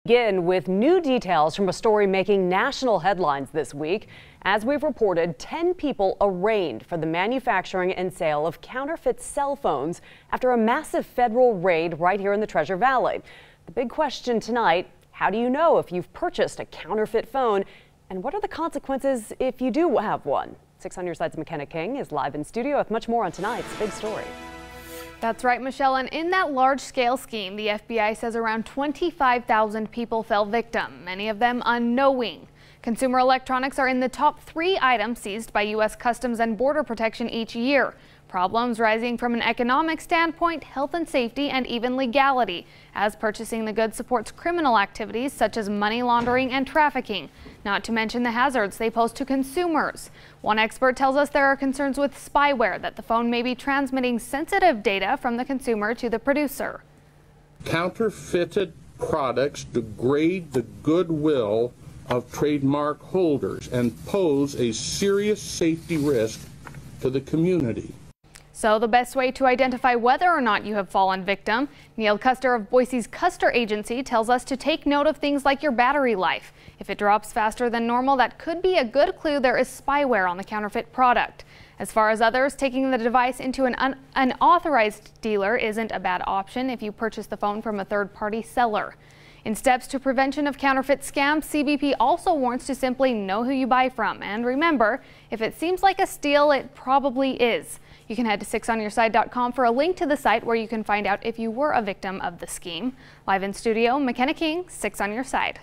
Begin with new details from a story making national headlines this week. As we've reported, 10 people arraigned for the manufacturing and sale of counterfeit cell phones after a massive federal raid right here in the Treasure Valley. The big question tonight, how do you know if you've purchased a counterfeit phone, and what are the consequences if you do have one? 6 on Your Side's McKenna King is live in studio with much more on tonight's big story. That's right, Michelle. And in that large-scale scheme, the FBI says around 25,000 people fell victim, many of them unknowing. Consumer electronics are in the top 3 items seized by U.S. Customs and Border Protection each year. Problems rising from an economic standpoint, health and safety, and even legality, as purchasing the goods supports criminal activities such as money laundering and trafficking, not to mention the hazards they pose to consumers. One expert tells us there are concerns with spyware, that the phone may be transmitting sensitive data from the consumer to the producer. Counterfeited products degrade the goodwill of trademark holders and pose a serious safety risk to the community. So the best way to identify whether or not you have fallen victim, Neil Custer of Boise's Custer Agency tells us to take note of things like your battery life. If it drops faster than normal, that could be a good clue there is spyware on the counterfeit product. As far as others, taking the device into an unauthorized dealer isn't a bad option if you purchase the phone from a third-party seller. In steps to prevention of counterfeit scams, CBP also warns to simply know who you buy from. And remember, if it seems like a steal, it probably is. You can head to 6onyourside.com for a link to the site where you can find out if you were a victim of the scheme. Live in studio, McKenna King, 6 on Your Side.